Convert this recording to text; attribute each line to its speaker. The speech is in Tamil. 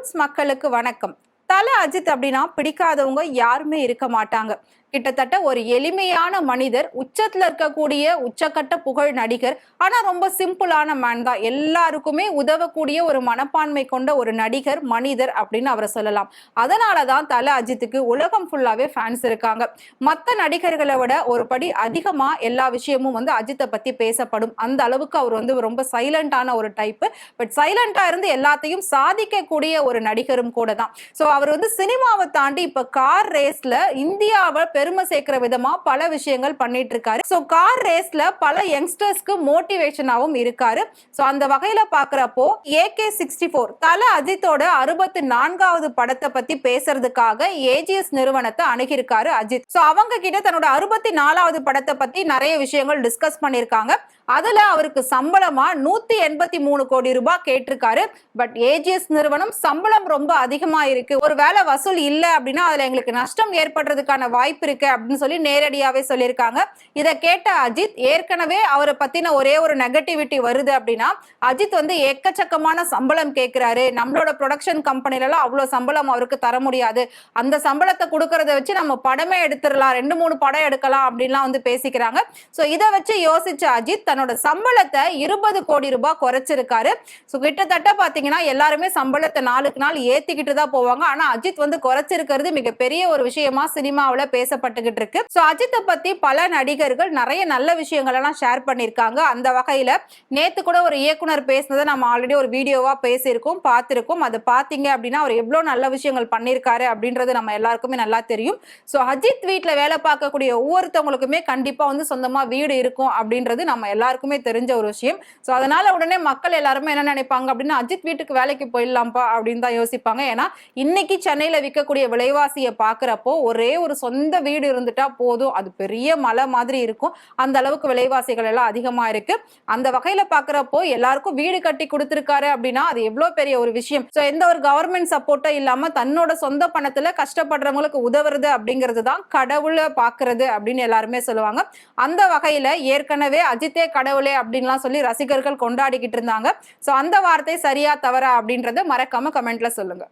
Speaker 1: ரூட்ஸ் மக்களுக்கு வணக்கம். தல அஜித் அப்படின்னா பிடிக்காதவங்க யாருமே இருக்க மாட்டாங்க. கிட்டத்தட்ட ஒரு எளிமையான மனிதர், உச்சத்துல இருக்கக்கூடிய உச்சக்கட்ட புகழ் நடிகர். ஆனா ரொம்ப சிம்பிளான மேன் தான். எல்லாருக்குமே உதவக்கூடிய ஒரு மனப்பான்மை கொண்ட ஒரு நடிகர், மனிதர் அப்படின்னு அவரை சொல்லலாம். அதனாலதான் தல அஜித்துக்கு உலகம் ஃபுல்லாவே ஃபேன்ஸ் இருக்காங்க. மத்த நடிகர்களை விட ஒரு படி அதிகமா எல்லா விஷயமும் அஜித்தை பத்தி பேசப்படும். அந்த அளவுக்கு அவர் ரொம்ப சைலண்டான ஒரு டைப். பட் சைலண்டா இருந்து எல்லாத்தையும் சாதிக்கக்கூடிய ஒரு நடிகரும் கூட தான். சோ அவர் சினிமாவை தாண்டி இப்ப கார் ரேஸ்ல இந்தியாவை பெருமை சேர்க்கிற விதமா பல விஷயங்கள் பண்ணிட்டு இருக்காரு. சோ கார் ரேஸ்ல பல யங்ஸ்டர்ஸ்க்கு மோட்டிவேஷனாவும் இருக்காரு. சோ அந்த வகையில பாக்குறப்போ AK-64 தல அஜித்தோட 64வது படத்தை பத்தி பேசுறதுக்காக AGS நிறுவனத்தை அணுகியிருக்காரு அஜித். சோ அவங்க கிட்ட தன்னோட 64வது படத்தை பத்தி நிறைய விஷயங்கள் டிஸ்கஸ் பண்ணிருக்காங்க. அதுல அவருக்கு சம்பளமா 183 கோடி ரூபாய் கேட்டிருக்காரு. பட் AGS நிறுவனம் சம்பளம் ரொம்ப அதிகமா இருக்கு, ஒரு வேலை வசூல் இல்ல அப்படின்னா அதுல எங்களுக்கு நஷ்டம் ஏற்படுறதுக்கான வாய்ப்பு இருக்கு அப்படின்னு சொல்லி நேரடியாவே சொல்லியிருக்காங்க. இதை கேட்ட அஜித், ஏற்கனவே அவரை பத்தின ஒரே ஒரு நெகட்டிவிட்டி வருது அப்படின்னா, அஜித் எக்கச்சக்கமான சம்பளம் கேட்கிறாரு, நம்மளோட ப்ரொடக்ஷன் கம்பெனில எல்லாம் அவ்வளவு சம்பளம் அவருக்கு தர முடியாது, அந்த சம்பளத்தை கொடுக்கறத வச்சு நம்ம படமே எடுத்துடலாம், 2-3 படம் எடுக்கலாம் அப்படின்லாம் பேசிக்கிறாங்க. சோ இதை வச்சு யோசிச்ச அஜித் தன்னோட சம்பளத்தை 20 கோடி ரூபாய் குறைச்சிருக்காரு. சோ கிட்டத்தட்ட பாத்தீங்கன்னா எல்லாருமே சம்பளத்தை நாளுக்கு நாள் ஏத்திக்கிட்டு தான் போவாங்க. ஆனா அஜித் குறைச்சிருக்கிறது மிகப்பெரிய ஒரு விஷயமா சினிமாவுல பேசப்பட்டுகிட்டு இருக்கு. சோ அஜித்தை பத்தி பல நடிகர்கள் நிறைய நல்ல விஷயங்கள் எல்லாம் ஷேர் பண்ணிருக்காங்க. அந்த வகையில நேத்து கூட ஒரு இயக்குனர் பேசினதை நம்ம ஆல்ரெடி ஒரு வீடியோவா பேசியிருக்கோம், பார்த்திருக்கோம். அதை பாத்தீங்க அப்படின்னா அவர் எவ்வளவு நல்ல விஷயங்கள் பண்ணிருக்காரு அப்படின்றது நம்ம எல்லாருக்குமே நல்லா தெரியும். சோ அஜித் வீட்டுல வேலை பார்க்கக்கூடிய ஒவ்வொருத்தவங்களுக்குமே கண்டிப்பா சொந்தமா வீடு இருக்கும் அப்படின்றது நம்ம எல்லாருக்குமே தெரிஞ்ச ஒரு விஷயம். சோ அதனால உடனே மக்கள் எல்லாருமே என்ன நினைப்பாங்க அப்படின்னா, அஜித் வீட்டுக்கு வேலைக்கு போயிடலாம்ப்பா அப்படின்னு தான் யோசிப்பாங்க. ஏன்னா இன்னைக்கு சென்னையில விற்கக்கூடிய விலைவாசியை பாக்குறப்போ ஒரே ஒரு சொந்த வீடு இருந்துட்டா போதும், அது பெரிய மலை மாதிரி இருக்கும். அந்த அளவுக்கு விலைவாசிகள் எல்லாம் அதிகமா இருக்கு. அந்த வகையில பாக்குறப்போ எல்லாருக்கும் வீடு கட்டி கொடுத்திருக்காரு அப்படின்னா அது எவ்வளவு பெரிய ஒரு விஷயம். சோ எந்த ஒரு கவர்மெண்ட் சப்போர்ட்டும் இல்லாம தன்னோட சொந்த பணத்துல கஷ்டப்படுறவங்களுக்கு உதவுறது அப்படிங்கிறது தான் கடவுளை பாக்குறது அப்படின்னு எல்லாருமே சொல்லுவாங்க. அந்த வகையில ஏற்கனவே அஜித்தே கடவுளே அப்படின்லாம் சொல்லி ரசிகர்கள் கொண்டாடிக்கிட்டு இருந்தாங்க. சோ அந்த வார்த்தை சரியா தவறா அப்படின்றத மறக்காம கமெண்ட்ல சொல்லுங்க.